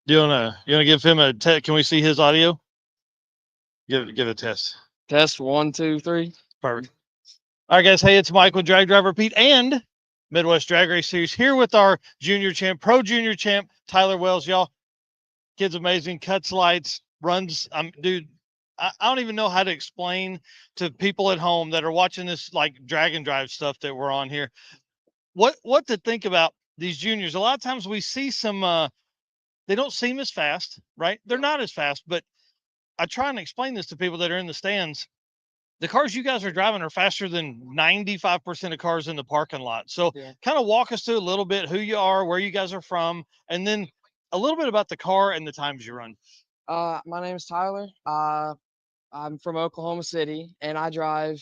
You wanna give him a test? Can we see his audio? Give it a test. Test 1, 2, 3. Perfect. All right, guys. Hey, it's Michael, Drag Driver Pete, and Midwest Drag Race Series here with our junior champ, pro junior champ, Tyler Wells. Y'all, kid's amazing. Cuts lights, runs. Dude. I don't even know how to explain to people at home that are watching this like drag and drive stuff that we're on here. What to think about these juniors? A lot of times we see some. They don't seem as fast, right? They're not as fast, but I try and explain this to people that are in the stands. The cars you guys are driving are faster than 95% of cars in the parking lot. So Yeah. kind of walk us through a little bit who you are, where you guys are from, and then a little bit about the car and the times you run. My name is Tyler. I'm from Oklahoma City, and I drive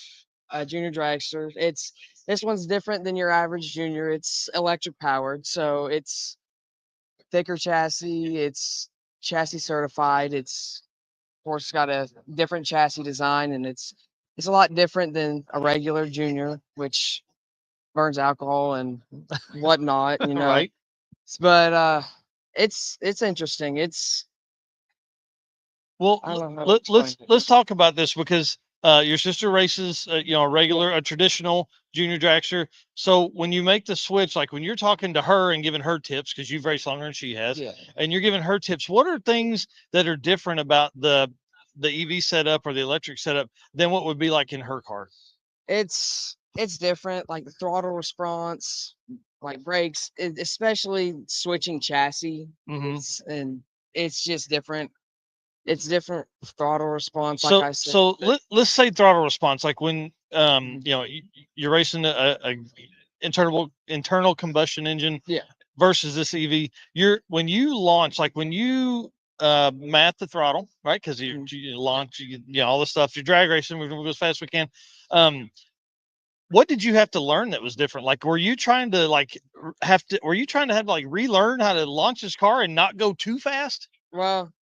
a junior dragster. This one's different than your average junior. It's electric powered, so it's thicker chassis. It's chassis certified. It's of course got a different chassis design, and it's a lot different than a regular junior, which burns alcohol and whatnot, Right. But it's interesting. Well, I don't know how to let, explain let's it. let's talk about this because your sister races, a regular, a traditional junior dragster. So when you make the switch, like when you're talking to her and giving her tips, because you've raced longer than she has, Yeah. and you're giving her tips, what are things that are different about the EV setup or the electric setup than what would be like in her car? It's different, like the throttle response, like brakes, especially switching chassis. Mm-hmm. And it's just different. It's different throttle response, like So I said. so let's say throttle response, like when Mhm. you're racing a internal combustion engine Yeah. versus this EV. When you launch, like when you mat the throttle, right? Because Mhm. you launch, all the stuff. You drag racing, we go as fast as we can. Um, what did you have to learn that was different? Like, were you trying to were you trying to have to like relearn how to launch this car and not go too fast? Well,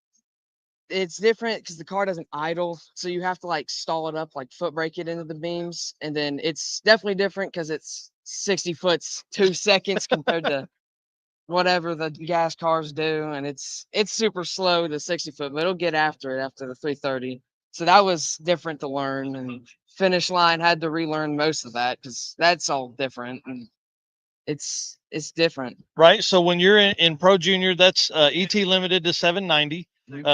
it's different because the car doesn't idle, so you have to like stall it up, like foot brake it into the beams, and then it's definitely different because it's 60 foots 2 seconds compared to whatever the gas cars do, and it's super slow the 60 foot, but it'll get after it after the 330. So that was different to learn, and finish line had to relearn most of that because that's all different, and it's different. Right. So when you're in Pro Junior, that's ET limited to 790,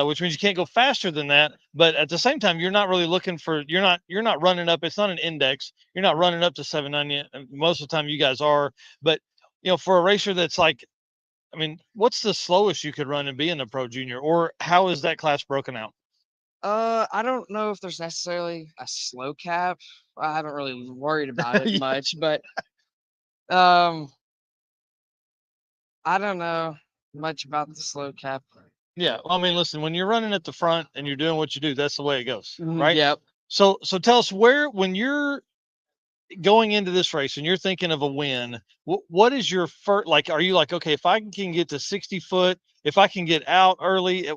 which means you can't go faster than that. But at the same time, you're not really looking for you're not running up. It's not an index. You're not running up to 790. Most of the time, you guys are. But for a racer that's like, I mean, what's the slowest you could run and be in a Pro Junior, or how is that class broken out? I don't know if there's necessarily a slow cap. I haven't really worried about it Yeah. much, but um, I don't know much about the slow cap. Yeah. Well, I mean, listen, when you're running at the front and you're doing what you do, that's the way it goes, Mhm. right? Yep. So tell us when you're going into this race and you're thinking of a win, what is your first, like, are you like, okay, if I can get to 60 foot, if I can get out early,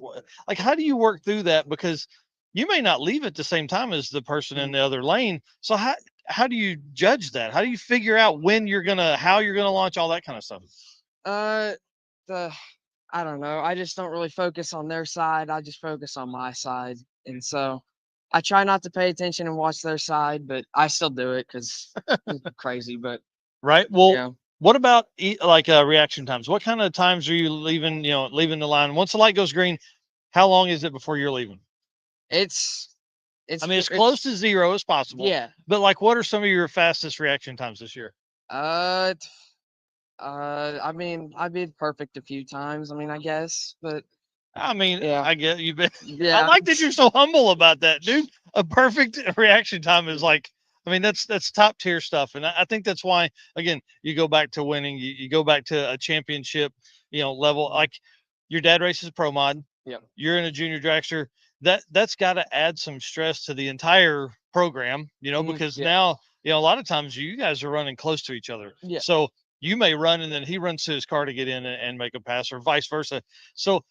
like, how do you work through that? Because you may not leave at the same time as the person in Mhm. the other lane. So how do you judge that? How do you figure out how you're gonna launch all that kind of stuff? Uh, the I don't know. I just don't really focus on their side. I just focus on my side, and so I try not to pay attention and watch their side, but I still do it because crazy. But Right. Well, yeah, what about like reaction times? What kind of times are you leaving the line? Once the light goes green, how long is it before you're leaving? it's I it's mean, ve- as close to it's zero as possible. yeah. But like, what are some of your fastest reaction times this year? Uh, I mean, I've been perfect a few times. I mean, I guess, but I mean, yeah, I get you. I yeah, like that you're so humble about that, dude. A perfect reaction time is like, I mean, that's top tier stuff, and I think that's why, again, you go back to winning. You go back to a championship, level. Like your dad races pro mod. yeah, You're in a junior dragster. That's got to add some stress to the entire program, because yeah, now a lot of times you guys are running close to each other. yeah. So you may run and then he runs to his car to get in and make a pass, or vice versa. So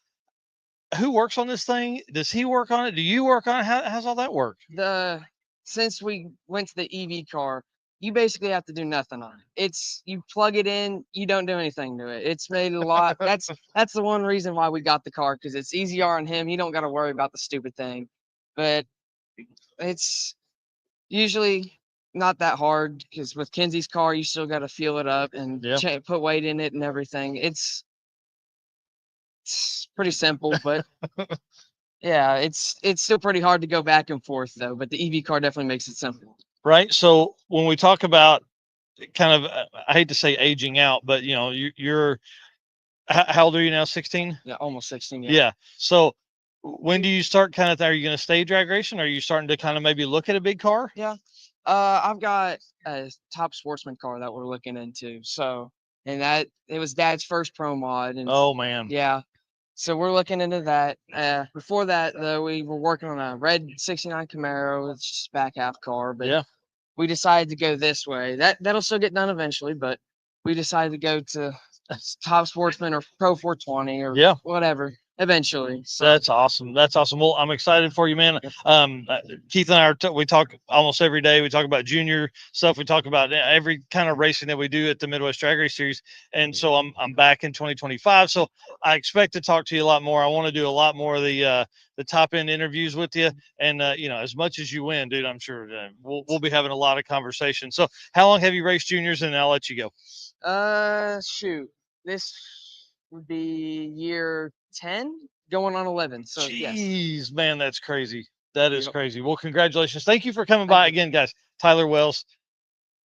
who works on this thing? Does he work on it? Do you work on it? How's all that work? The Since we went to the EV car, you basically have to do nothing on it. You plug it in, you don't do anything to it. It's made a lot. That's the one reason why we got the car, because it's easier on him. He don't got to worry about the stupid thing. But it's usually not that hard, because with Kenzie's car, you still got to fuel it up and put weight in it and everything. It's pretty simple, but yeah, it's still pretty hard to go back and forth though. But the EV car definitely makes it simple. Right. So when we talk about kind of, I hate to say aging out, but you know, you're how old are you now? 16? Yeah, almost 16. Yeah. So when do you start kind of, are you going to stay drag racing? Are you starting to kind of maybe look at a big car? Yeah. I've got a top sportsman car that we're looking into. So, and that it was Dad's first pro mod. And oh man. Yeah. So we're looking into that. Before that though, we were working on a red 69 Camaro. It's just a back half car, but yeah, we decided to go this way. That'll still get done eventually, but we decided to go to top sportsman or pro 420 or whatever eventually. So that's awesome. That's awesome. Well, I'm excited for you, man. Keith and I we talk almost every day. We talk about junior stuff. We talk about every kind of racing that we do at the Midwest Drag Race Series. And so I'm back in 2025. So I expect to talk to you a lot more. I want to do a lot more of the top end interviews with you. And you know, as much as you win, dude, I'm sure we'll be having a lot of conversations. So how long have you raced juniors? And I'll let you go. Shoot, this would be year 10 going on 11. So jeez, man, that's crazy. That is crazy. Well, congratulations. Thank you for coming by again, guys. Tyler Wells,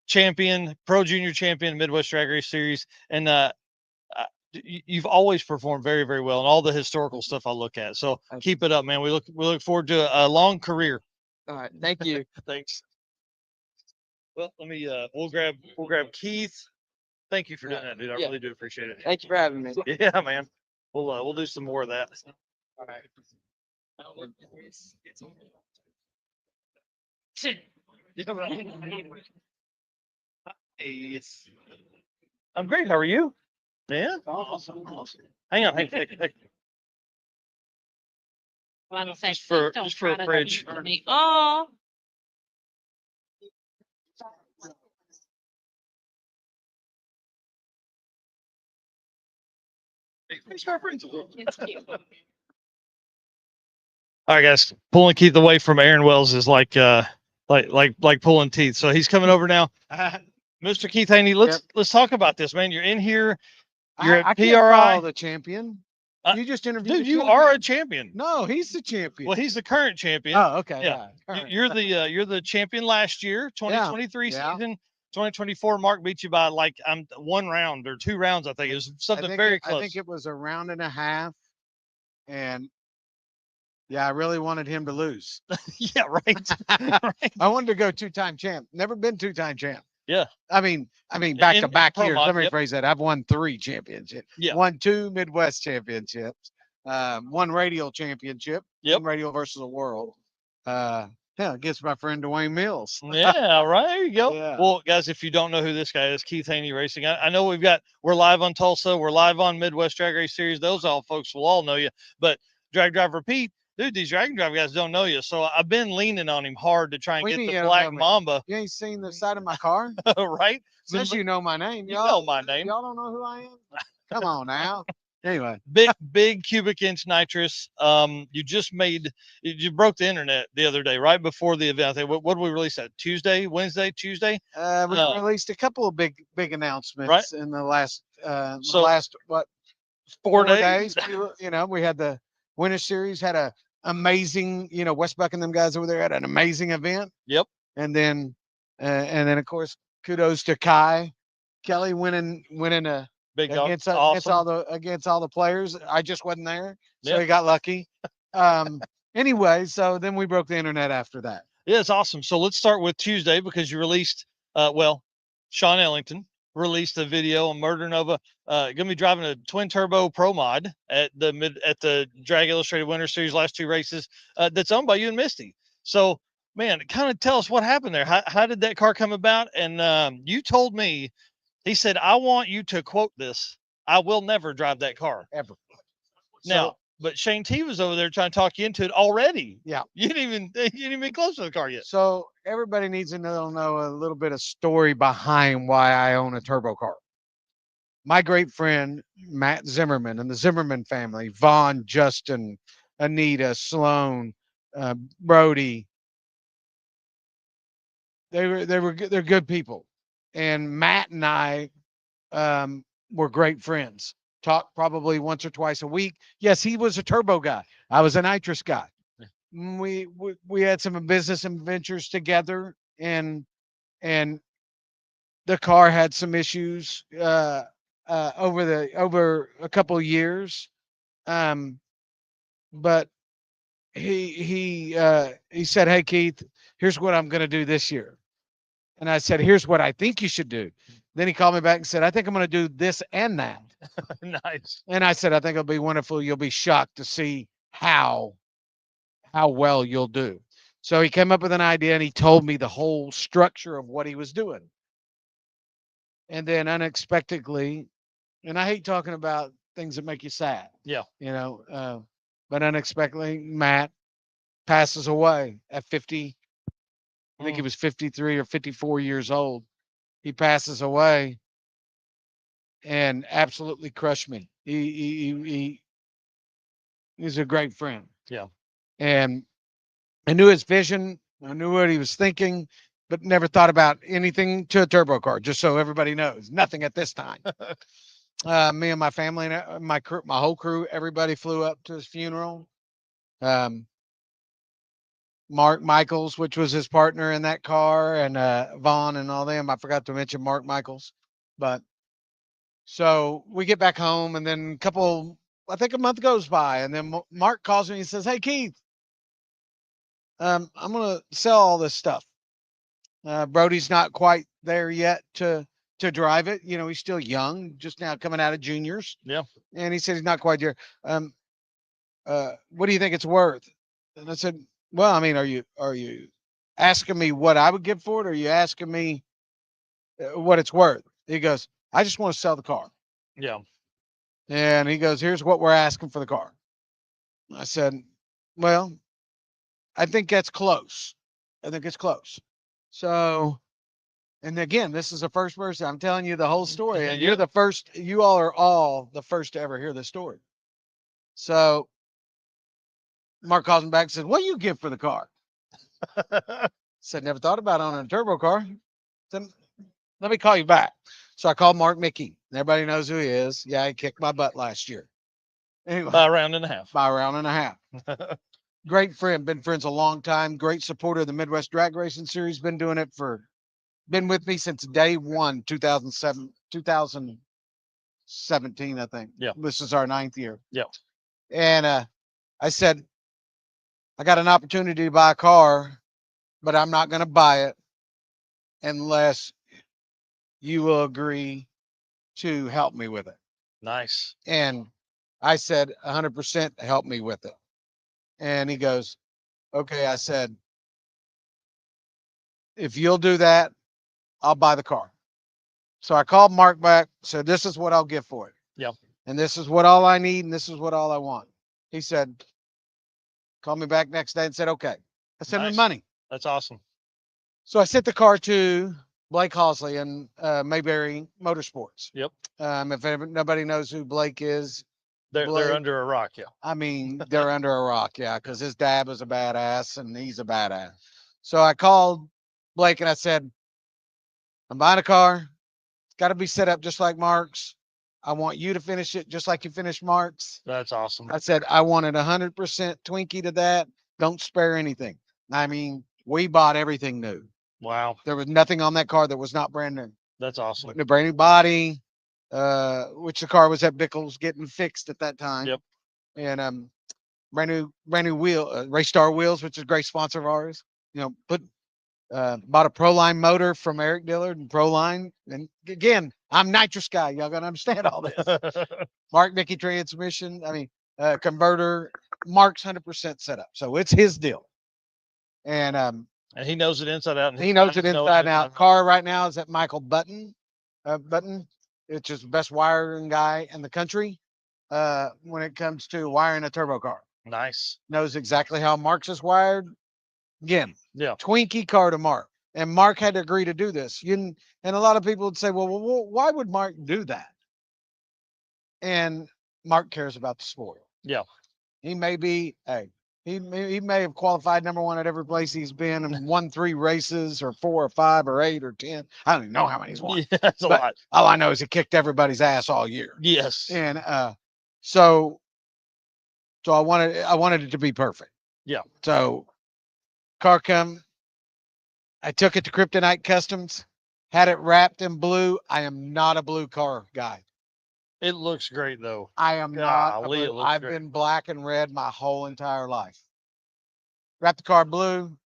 champion, pro junior champion, Midwest Drag Race Series. And you've always performed very, very well in all the historical stuff I look at. So keep it up, man. We look forward to a long career. All right. Thank you. Thanks. Well, let me we'll grab Keith. Thank you for doing that, dude. I really do appreciate it. Thank you for having me. Yeah, man. We'll do some more of that. All right. Hey, I'm great. How are you? Yeah. Awesome. Hang on. Hey. Just for a fridge. Oh. All right, guys. Pulling Keith away from Aaron Wells is like pulling teeth. So he's coming over now. Mr. Keith Haney, let's talk about this, man. You're in here. You're at PRI. The champion. You just interviewed. Dude, you are a champion. No, he's the champion. Well, he's the current champion. Oh, okay. Yeah. You're the champion last year, 2023 season. 2024, Mark beat you by like 1 round or 2 rounds. I think it was something very close. I think it was a round and a half, and yeah, I really wanted him to lose. Yeah, right. Right. I wanted to go 2-time champ. Never been 2-time champ. Yeah. I mean, back to back years. Let me rephrase that. I've won 3 championships. Yeah. Won 2 Midwest championships. 1 radial championship. Yep. 1 radial versus the world. Against my friend Dwayne Mills. Yeah, right. There you go. Yeah. Well, guys, if you don't know who this guy is, Keith Haney Racing. I know we're live on Tulsa. We're live on Midwest Drag Race Series. Those all folks will all know you. But Drag Driver Pete, dude, these drag drive guys don't know you. So I've been leaning on him hard to try and get the Black Mamba. You ain't seen the side of my car? Right? Since you know my name. You know my name. Y'all don't know who I am? Come on now. Anyway. Big cubic inch nitrous. You broke the internet the other day, right before the event. I think, what did we release that? Tuesday? We released a couple of big announcements in the last what 4 days. We had the Winter Series, had a amazing, Westbuck and them guys over there had an amazing event. Yep. And then of course kudos to Kelly winning a big against awesome. all the players. I just wasn't there, so he got lucky. Anyway, so then we broke the internet after that. Yeah, it's awesome. So let's start with Tuesday, because you released Sean Ellington released a video on Murder Nova. Gonna be driving a twin turbo pro mod at the Drag Illustrated Winter Series last 2 races. That's owned by you and Misty. So man, kind of tell us what happened there. How did that car come about? And you told me, he said, I want you to quote this: I will never drive that car ever. Now, but Shane T was over there trying to talk you into it already. Yeah. You didn't even be close to the car yet. So everybody needs to know a little bit of story behind why I own a turbo car. My great friend Matt Zimmerman and the Zimmerman family, Vaughn, Justin, Anita, Sloan, Brody, they're good people, and Matt and I were great friends. Talk probably once or twice a week. Yes, he was a turbo guy. I was a nitrous guy. We had some business adventures together, and the car had some issues over a couple of years. Um, but he said, "Hey Keith, here's what I'm going to do this year." And I said, "Here's what I think you should do." Then he called me back and said, "I think I'm going to do this and that." Nice. And I said, "I think it'll be wonderful. You'll be shocked to see how well you'll do." So he came up with an idea and he told me the whole structure of what he was doing. And then unexpectedly, and I hate talking about things that make you sad, Yeah. but unexpectedly, Matt passes away at 50. I think he was 53 or 54 years old. He passes away and absolutely crushed me. He's a great friend. Yeah. And I knew his vision. I knew what he was thinking, but never thought about anything to a turbo car. Just so everybody knows, nothing at this time. Me and my family, and my crew, my whole crew, everybody flew up to his funeral. Mark Michaels, which was his partner in that car, and Vaughn and all them. I forgot to mention Mark Michaels, but so we get back home, and then I think a month goes by, and then Mark calls me and says, "Hey Keith, I'm gonna sell all this stuff. Brody's not quite there yet to drive it. You know, he's still young, just now coming out of juniors. Yeah. And he said he's not quite there. What do you think it's worth?" And I said, "Well, I mean, are you asking me what I would give for it, or are you asking me what it's worth?" He goes, "I just want to sell the car." Yeah. And he goes, "Here's what we're asking for the car." I said, "Well, I think that's close. I think it's close." So, and again, this is the first person I'm telling you the whole story, and you're the first. You all are all the first to ever hear the story. So, Mark calls me back and said, "What do you give for the car?" Said, "Never thought about owning a turbo car." Said, "Let me call you back." So I called Mark Mickey. Everybody knows who he is. Yeah, he kicked my butt last year. Anyway, By a round and a half. by a round and a half. Great friend, been friends a long time. Great supporter of the Midwest Drag Racing Series. Been doing it been with me since day one, 2017, I think. Yeah. This is our 9th year. Yeah. And I said, "I got an opportunity to buy a car, but I'm not going to buy it unless you will agree to help me with it." Nice. And I said, 100% help me with it. And he goes, "Okay." I said, "If you'll do that, I'll buy the car." So I called Mark back, said, "This is what I'll give for it. Yeah. And this is what all I need, and this is what all I want." He said, called me back next day and said, "Okay." I sent him Nice. money. That's awesome. So I sent the car to Blake Hosley and Mayberry Motorsports. Yep. If nobody knows who Blake is, They're Blake, under a rock. Yeah. I mean, they're under a rock, yeah, because his dad was a badass and he's a badass. So I called Blake and I said, "I'm buying a car. It's got to be set up just like Mark's. I want you to finish it just like you finished Mark's." That's awesome. I said, "I wanted 100% Twinkie to that. Don't spare anything." I mean, we bought everything new. Wow. There was nothing on that car that was not brand new. That's awesome. The brand new body, which the car was at Bickles getting fixed at that time. Yep. And brand new wheel, Race Star wheels, which is a great sponsor of ours. You know, bought a Proline motor from Eric Dillard and Proline. And again, I'm nitrous guy. Y'all gotta understand all this. Mark Mickey transmission. I mean, converter. Mark's 100% set up, so it's his deal. And he knows it inside out. And he knows it inside and out. Car right now is at Michael Button, which is the best wiring guy in the country. when it comes to wiring a turbo car. Nice. Knows exactly how Mark's is wired. Again, Yeah. Twinkie car to Mark. And Mark had to agree to do this. And a lot of people would say, well, why would Mark do that? And Mark cares about the sport. Yeah. He may be, hey, he may have qualified #1 at every place he's been and won 3 races or 4 or 5 or 8 or 10. I don't even know how many he's won. Yeah, that's a But lot. all I know is he kicked everybody's ass all year. Yes. And so I wanted it to be perfect. Yeah. So car come, I took it to Kryptonite Customs, had it wrapped in blue. I am not a blue car guy. It looks great though. I am not. Golly, it Blue. looks I've great. been black and red my whole entire life. Wrapped the car blue,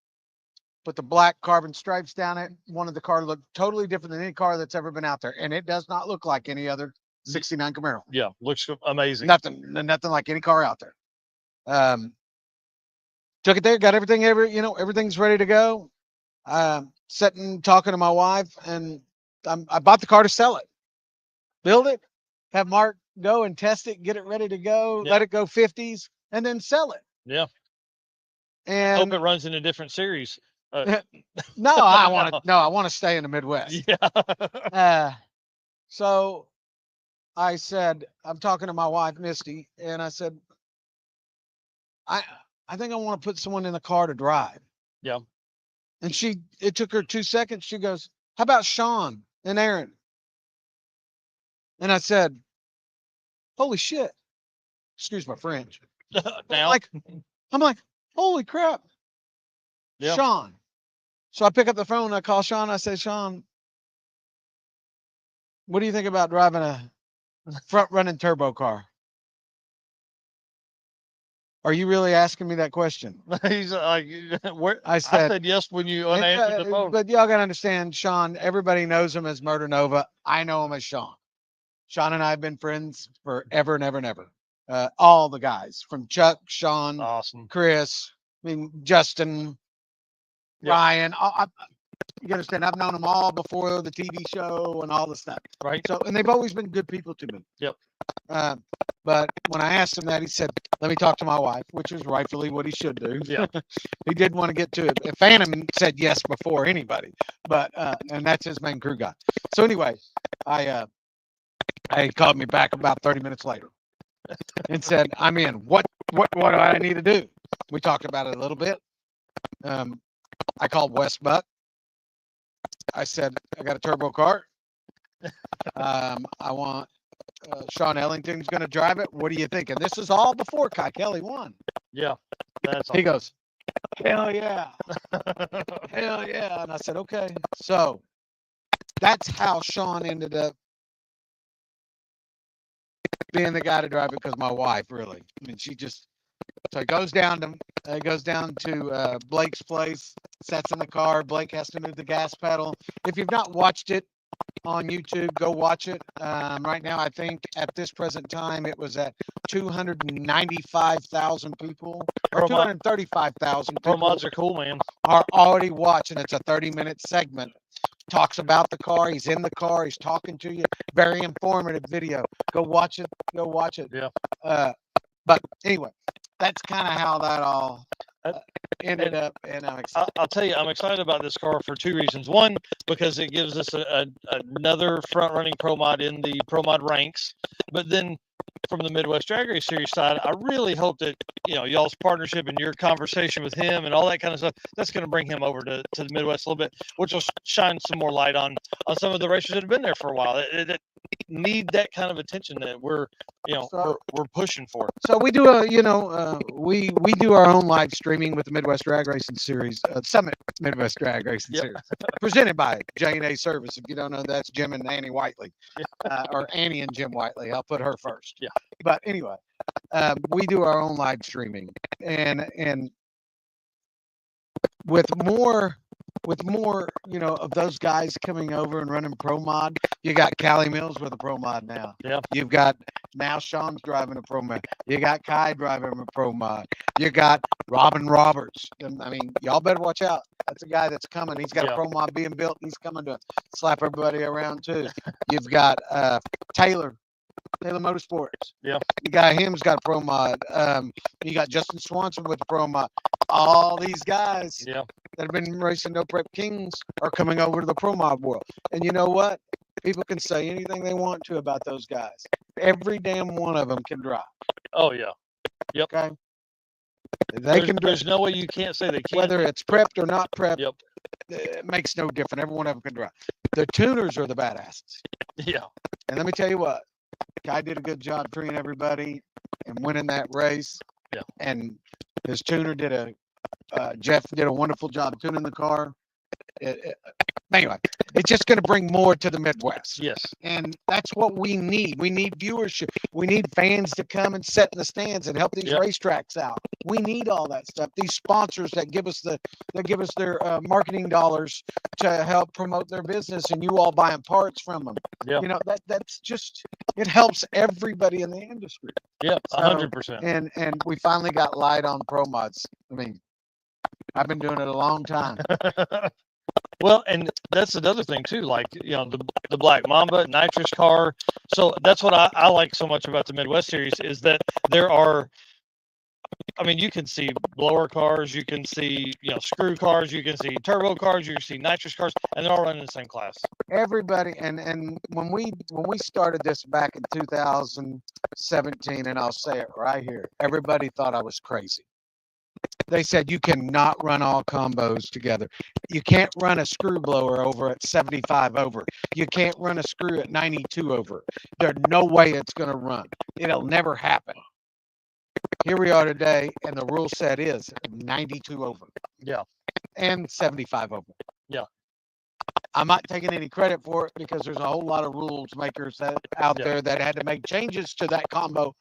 put the black carbon stripes down it. Wanted the car to look totally different than any car that's ever been out there, and it does not look like any other '69 Camaro. Yeah, looks amazing. Nothing like any car out there. Took it there, got everything everything's ready to go. Sitting talking to my wife, and I bought the car to sell it, build it, have Mark go and test it, get it ready to go, Yeah. let it go 50s, and then sell it. Yeah. And Hope it runs in a different series. no, I want to stay in the Midwest. Yeah. So I said, I'm talking to my wife, Misty, and I said, I think I want to put someone in the car to drive. Yeah. And it took her 2 seconds. She goes, how about Sean and Aaron? And I said, holy shit. Excuse my French. Now. I'm like, holy crap. Yeah. Sean. So I pick up the phone and I call Sean. I say, Sean, what do you think about driving a front running turbo car? Are you really asking me that question? He's like, where? I I said, said yes when you unanswered the phone. but y'all gotta understand, Sean, everybody knows him as Murder Nova. I know him as Sean. Sean and I have been friends forever and ever and ever. All the guys from Chuck, Sean, Awesome. Chris, I mean, Justin, Yep. Ryan. You understand? I've known them all before the TV show and all the stuff. Right. So, and they've always been good people to me. Yep. But when I asked him that, he said, let me talk to my wife, which is rightfully what he should do. Yeah. He did want to get to it. Phantom said yes before anybody, but, and that's his main crew guy. So anyway, he called me back about 30 minutes later and said, I'm in. What do I need to do? We talked about it a little bit. I called West Buck. I said, I got a turbo car. I want Sean Ellington's going to drive it. What do you think? And this is all before Kai Kelly won. Yeah. That's He goes, hell yeah. Hell yeah. And I said, okay. So that's how Sean ended up being the guy to drive it, because my wife, really. I mean, so he goes down to Blake's place, sets in the car. Blake has to move the gas pedal. If you've not watched it on YouTube, go watch it. Right now, I think at this present time, it was at 295,000 people or 235,000 Pro people mods are cool, man. are already watching. It's a 30-minute segment. Talks about the car. He's in the car. He's talking to you. Very informative video. Go watch it. Yeah. But anyway, that's kind of how that all ended up. And I'm excited. I'll tell you, I'm excited about this car for 2 reasons. One, because it gives us another front-running pro mod in the pro mod ranks. But then, from the Midwest Drag Race Series side, I really hope that y'all's partnership and your conversation with him and all that kind of stuff, that's going to bring him over to the Midwest a little bit, which will shine some more light on some of the racers that have been there for a while that need that kind of attention that we're pushing for. So we do we do our own live streaming with the Midwest Drag Racing Series, Summit Midwest Drag Racing Yep. Series, presented by J&A Service. If you don't know, that's Jim and Annie Whiteley, or Annie and Jim Whiteley. I'll put her first. Yeah. But anyway, we do our own live streaming, and with more of those guys coming over and running pro mod. You got Callie Mills with a pro mod now. Yeah. You've got now Sean's driving a pro mod. You got Kai driving a pro mod. You got Robin Roberts. I mean, y'all better watch out. That's a guy that's coming. He's got a pro mod being built. He's coming to slap everybody around too. You've got Taylor Taylor Motorsports. Yeah. You got him's got a pro mod. You got Justin Swanson with the pro mod. All these guys Yeah. that have been racing No Prep Kings are coming over to the pro mod world. And you know what? People can say anything they want to about those guys. Every damn one of them can drive. Oh yeah. Okay. They can drive. There's no way you can't say they can't. Whether it's prepped or not prepped, Yep. it makes no difference. Every one of them can drive. The tuners are the badasses. Yeah. And let me tell you what, Guy did a good job treating everybody and winning that race. Yeah. And his tuner did Jeff did a wonderful job tuning the car. Anyway, it's just going to bring more to the Midwest. Yes. And that's what we need. We need viewership. We need fans to come and sit in the stands and help these Yep. racetracks out. We need all that stuff. These sponsors that give us their marketing dollars to help promote their business, and you all buying parts from them. Yeah. You know, that's just, it helps everybody in the industry. Yeah. So, 100%. And we finally got light on pro mods. I mean, I've been doing it a long time. Well, and that's another thing too, like, you know, the Black Mamba nitrous car. So that's what I like so much about the Midwest series is that there are, I mean, you can see blower cars, you can see, you know, screw cars, you can see turbo cars, you can see nitrous cars, and they're all running the same class. Everybody, and when we started this back in 2017, and I'll say it right here, everybody thought I was crazy. They said you cannot run all combos together. You can't run a screw blower over at 75 over. You can't run a screw at 92 over. There's no way it's going to run. It'll never happen. Here we are today, and the rule set is 92 over. Yeah. And 75 over. Yeah. I'm not taking any credit for it because there's a whole lot of rules makers out Yeah. there that had to make changes to that combo.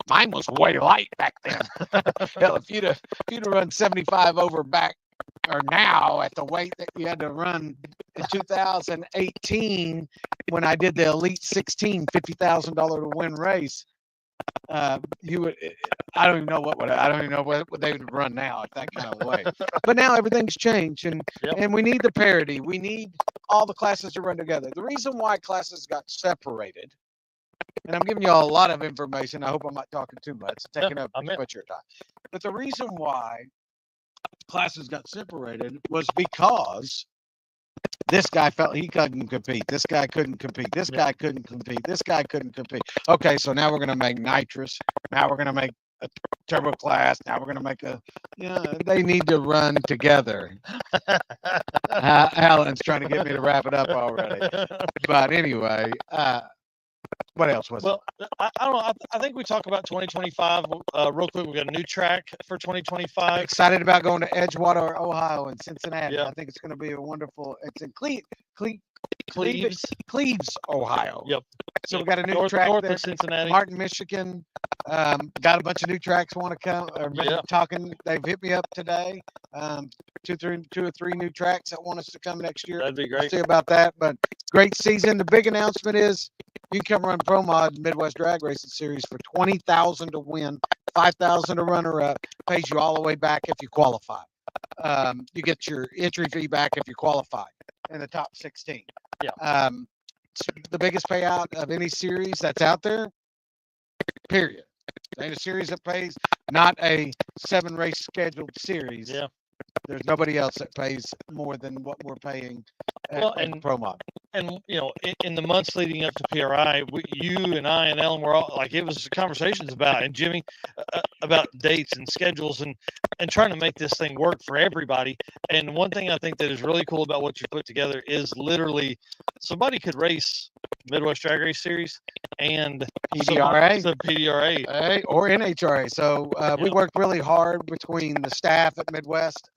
Mine was way light back then. Hell, if you'd have run 75 over back or now at the weight that you had to run in 2018 when I did the Elite 16 $50,000 to win race, you would, I don't even know what they would run now at that kind of way. But now everything's changed, and Yep. and we need the parity. We need all the classes to run together. The reason why classes got separated, and I'm giving you all a lot of information. I hope I'm not talking too much, taking up I'm too in. much of your time. But the reason why classes got separated was because this guy felt he couldn't compete. This guy couldn't compete. This Yeah. guy couldn't compete. This guy couldn't compete. Okay, so now we're going to make nitrous. Now we're going to make a turbo class. Now we're going to make they need to run together. Alan's trying to get me to wrap it up already. But anyway, what else was Well, I don't know. I think we talk about 2025 real quick. We got a new track for 2025. excited about going to Edgewater, Ohio, and Cincinnati. Yeah. I think it's going to be a wonderful. It's in Cleves. Cleves, Ohio. Yep. So we got a new north track there. of Cincinnati. Martin, Michigan. Got a bunch of new tracks want to come. Or been Yeah. talking. They've hit me up today. Two or three new tracks that want us to come next year. That'd be We'll great. see about that. But great season. The big announcement is you can come run Pro Mod Midwest Drag Racing Series for $20,000 to win, $5,000 to runner up. Pays you all the way back if you qualify. You get your entry fee back if you qualify in the top 16. Yeah. It's the biggest payout of any series that's out there. Period. Ain't a series that pays, not a 7-race scheduled series. Yeah. There's nobody else that pays more than what we're paying Well, at and Pro Mod. And you know, in the months leading up to PRI, you and I and Ellen were all like, it was conversations about, and Jimmy, about dates and schedules and trying to make this thing work for everybody. And one thing I think that is really cool about what you put together is literally somebody could race Midwest Drag Race Series and PDRA. the PDRA. Hey, or NHRA. So we Yeah. worked really hard between the staff at Midwest.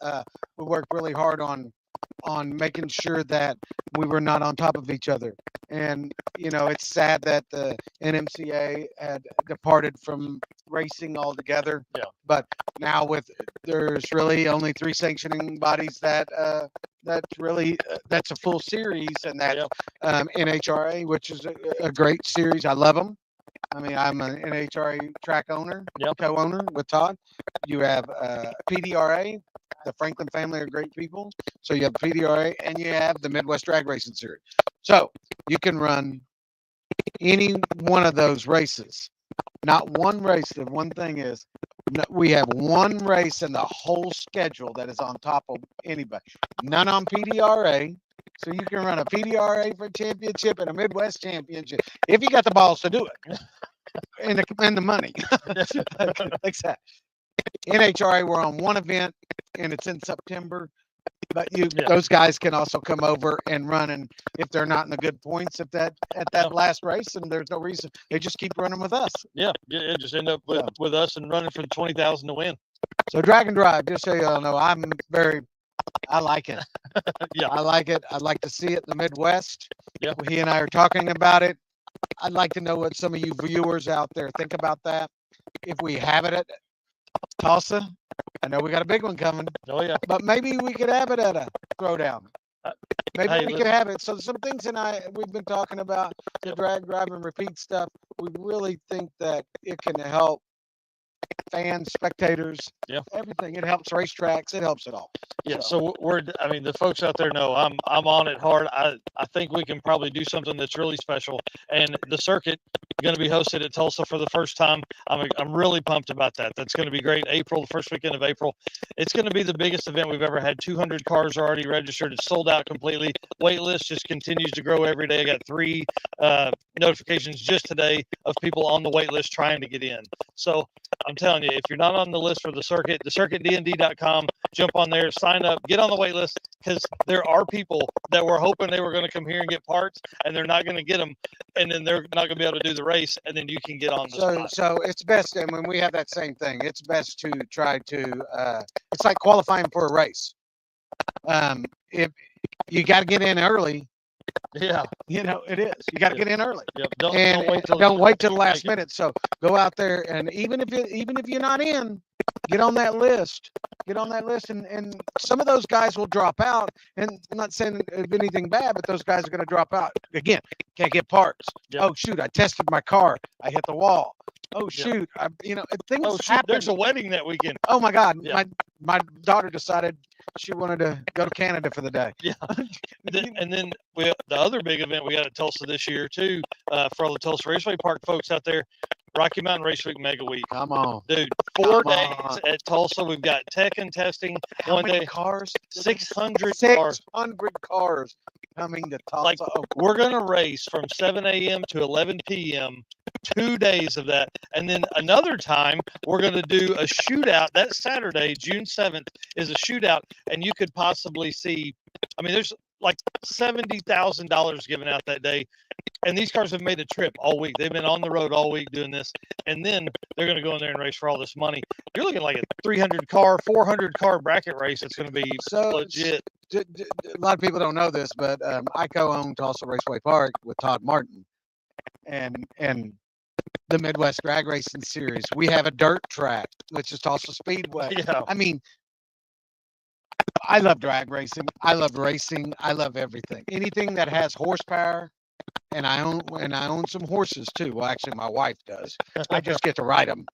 We worked really hard on making sure that we were not on top of each other. And you know, it's sad that the NMCA had departed from racing altogether. Yeah. But now there's really only 3 sanctioning bodies that's a full series, and that's NHRA, which is a great series. I love them. I mean, I'm an NHRA track owner, Yep. co-owner with Todd. You have PDRA. The Franklin family are great people. So you have PDRA and you have the Midwest Drag Racing Series. So you can run any one of those races. Not one race. The one thing is, we have one race in the whole schedule that is on top of anybody. None on PDRA. So you can run a PDRA for a championship and a Midwest championship if you got the balls to do it, and the money. Like that. NHRA, we're on one event, and it's in September. But those guys can also come over and run, and if they're not in the good points at that last race, and there's no reason, they just keep running with us. Yeah, just end up with us and running for the 20,000 to win. So drag and drive, just so y'all know, I like it. Yeah, I like it. I'd like to see it in the Midwest. Yeah, he and I are talking about it. I'd like to know what some of you viewers out there think about that. If we have it at Tulsa, I know we got a big one coming. Oh yeah, but maybe we could have it at a throwdown. Maybe we could have it. So some things we've been talking about the drag, drive, and repeat stuff. We really think that it can help fans, spectators, everything. It helps racetracks. It helps it all. Yeah. So I mean, the folks out there know I'm on it hard. I think we can probably do something that's really special. And the circuit going to be hosted at Tulsa for the first time. I'm really pumped about that. That's going to be great. April, the first weekend of April. It's going to be the biggest event we've ever had. 200 cars are already registered. It's sold out completely. Wait list just continues to grow every day. I got 3 notifications just today of people on the wait list trying to get in. So I'm telling you, if you're not on the list for the circuitdnd.com, jump on there, sign up, get on the wait list, because there are people that were hoping they were going to come here and get parts, and they're not going to get them, and then they're not going to be able to do the race, and then you can get on the spot. So it's best, and when we have that same thing, it's best to try to, it's like qualifying for a race. If you got to get in early, it is. You got to get in early. Yep. Don't wait till the last minute. So go out there, and even if you're not in, get on that list. Get on that list, and some of those guys will drop out. And I'm not saying anything bad, but those guys are going to drop out again. Can't get parts. Yep. Oh shoot! I tested my car. I hit the wall. Oh shoot! Things happen. There's a wedding that weekend. Oh my God! My daughter decided she wanted to go to Canada for the day. Yeah. And then the other big event we got at Tulsa this year too, for all the Tulsa Raceway Park folks out there, Rocky Mountain Race Week Mega Week. Come on, dude! 4 days at Tulsa. We've got tech and testing. How many cars? 600 cars. 600 cars coming to Tulsa. Like, we're gonna race from 7 a.m. to 11 p.m. 2 days of that, and then another time we're going to do a shootout. That Saturday, June 7th, is a shootout, and you could possibly see, I mean, there's like $70,000 given out that day, and these cars have made a trip all week. They've been on the road all week doing this, and then they're going to go in there and race for all this money. You're looking like a 300 car, 400 car bracket race. It's going to be legit. A lot of people don't know this, but I co-own Tulsa Raceway Park with Todd Martin, and the Midwest Drag Racing Series. We have a dirt track, which is Tulsa Speedway. Yeah. I mean, I love drag racing. I love racing. I love everything. Anything that has horsepower, and I own some horses too. Well, actually, my wife does. I just get to ride them.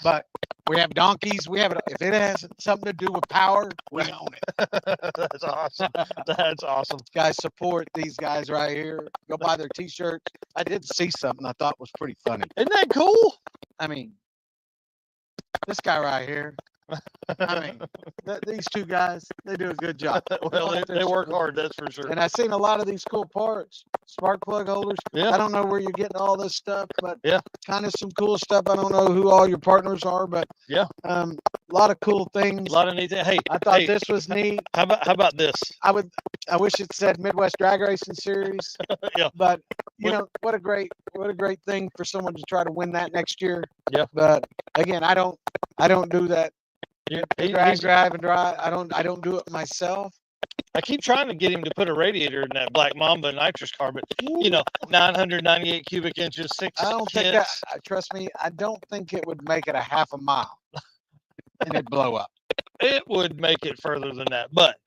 But we have donkeys. If it has something to do with power, we own it. That's awesome. That's awesome. Guys, support these guys right here. Go buy their T-shirts. I did see something I thought was pretty funny. Isn't that cool? I mean, this guy right here. I mean, these two guys, they do a good job. Well, they work hard, that's for sure. And I've seen a lot of these cool parts, spark plug holders. Yeah. I don't know where you're getting all this stuff, but yeah, kind of some cool stuff. I don't know who all your partners are, but yeah, a lot of cool things. A lot of neat things. Hey, I thought this was neat. How about this? I wish it said Midwest Drag Racing Series. Yeah. But you know, what a great thing for someone to try to win that next year. Yeah. But again, I don't do that. Drive. I don't do it myself. I keep trying to get him to put a radiator in that Black Mamba nitrous car, but 998 cubic inches, 6 I don't think that. Trust me, I don't think it would make it a half a mile, and it'd blow up. It would make it further than that, but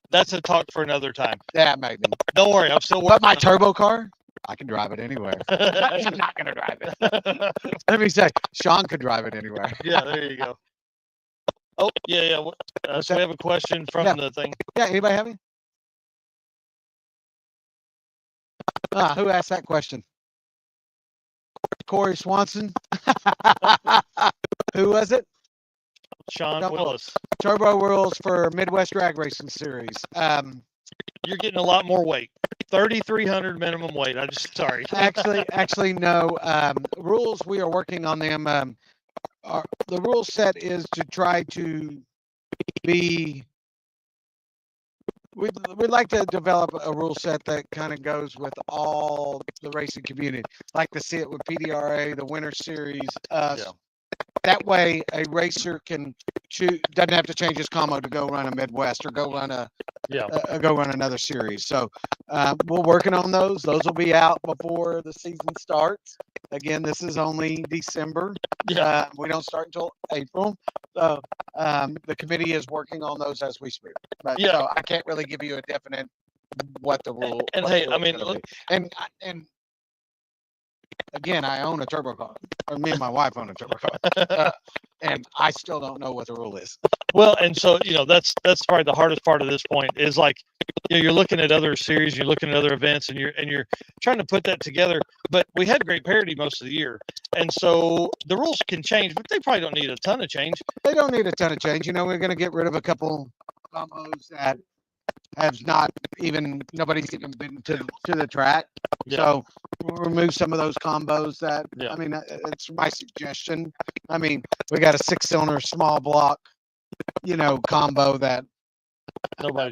that's a talk for another time. Yeah, maybe. Don't worry, I'm still working. But my turbo car, I can drive it anywhere. I'm not gonna drive it. Let me say, Sean could drive it anywhere. Yeah, there you go. Oh, yeah. So we have a question from the thing. Yeah, anybody have any? Who asked that question? Corey Swanson. Who was it? Sean Sean Willis. Turbo rules for Midwest Drag Racing Series. You're getting a lot more weight. 3,300 minimum weight. Actually, no. Rules, we are working on them. The rule set is to try to be. We'd like to develop a rule set that kind of goes with all the racing community. Like to see it with PDRA, the Winter Series, us. Yeah. That way, a racer can doesn't have to change his combo to go run a Midwest or go run another series. So we're working on those. Those will be out before the season starts. Again, this is only December. Yeah. We don't start until April. So the committee is working on those as we speak. But, Yeah. So I can't really give you a definite what the rule. And what hey, the I rule's mean, gonna look, be. And again, I own a turbo car. Or me and my wife own a turbo car. And I still don't know what the rule is. well, and so that's probably the hardest part of this point is like you're looking at other series, you're looking at other events, and you're trying to put that together. But we had great parity most of the year, and so the rules can change, but they probably don't need a ton of change. They don't need a ton of change. We're going to get rid of a couple combos that have not even nobody's even been to the track. Yeah. So we'll remove some of those combos that. Yeah. I mean, it's my suggestion. I mean, we got a 6-cylinder small block, combo that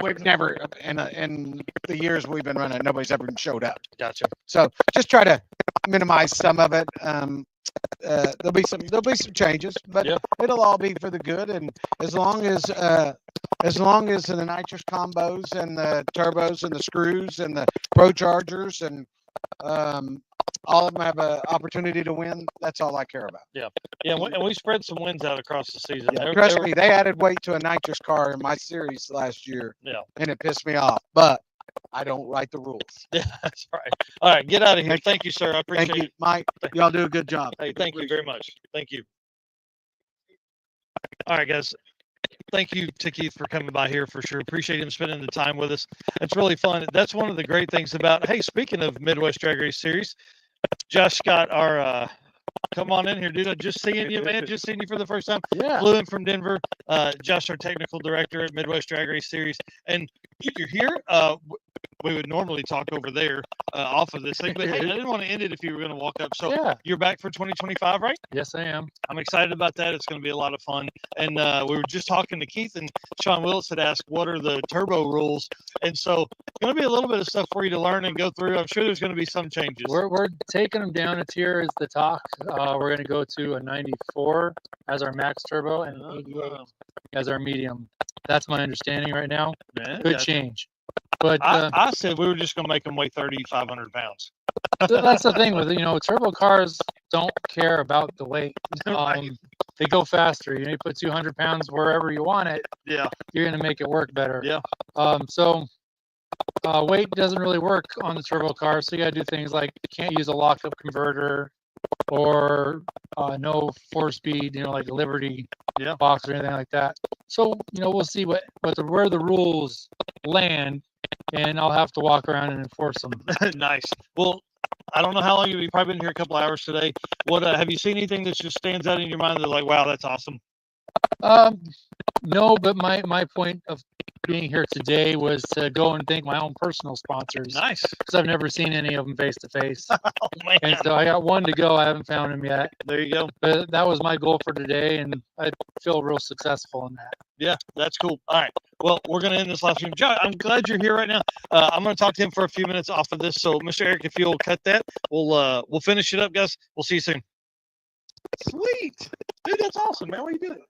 we've never in the years we've been running, nobody's ever showed up. Gotcha. So just try to minimize some of it. There'll be some changes, but Yeah. it'll all be for the good. And as long as the nitrous combos and the turbos and the screws and the pro chargers and all of them have an opportunity to win, that's all I care about. Yeah, and we spread some wins out across the season. Yeah, trust me, they added weight to a nitrous car in my series last year. Yeah. And it pissed me off, but I don't write the rules. Yeah, that's right. All right, get out of here. Thank you, sir. I appreciate Thank you, it. Mike. Y'all do a good job. Hey, thank you very much. Thank you. All right, guys. Thank you to Keith for coming by here for sure. Appreciate him spending the time with us. It's really fun. That's one of the great things about, hey, speaking of Midwest Drag Race Series, Josh Scott, our come on in here, dude. I just seeing you, man. Just seeing you for the first time. Yeah. Flew in from Denver. Josh, our technical director at Midwest Drag Race Series. And if you're here, we would normally talk over there off of this thing, but hey, I didn't want to end it if you were going to walk up. So Yeah. You're back for 2025, right? Yes, I am. I'm excited about that. It's going to be a lot of fun. And we were just talking to Keith, and Sean Willis had asked, what are the turbo rules? And so going to be a little bit of stuff for you to learn and go through. I'm sure there's going to be some changes. We're taking them down a tier as the talk. We're going to go to a 94 as our max turbo and an 88 as our medium. That's my understanding right now. Man, Could change. But I said we were just going to make them weigh 3,500 pounds. that's the thing with turbo cars don't care about the weight. Right. They go faster. You put 200 pounds wherever you want it. Yeah. You're going to make it work better. Yeah. So weight doesn't really work on the turbo car. So you got to do things like you can't use a lockup converter or no 4-speed, like Liberty box or anything like that. So, we'll see where the rules land, and I'll have to walk around and enforce them. Nice. Well, I don't know how long you've probably been here a couple hours today. What have you seen anything that just stands out in your mind? That's like, wow, that's awesome. No, but my point of being here today was to go and thank my own personal sponsors. Nice. Because I've never seen any of them face to face. Oh man. And so I got one to go. I haven't found him yet. There you go. But that was my goal for today, and I feel real successful in that. Yeah, that's cool. All right. Well, we're going to end this live stream. John, I'm glad you're here right now. I'm going to talk to him for a few minutes off of this. So, Mr. Eric, if you'll cut that, we'll finish it up, guys. We'll see you soon. Sweet. Dude, that's awesome, man. What are you doing?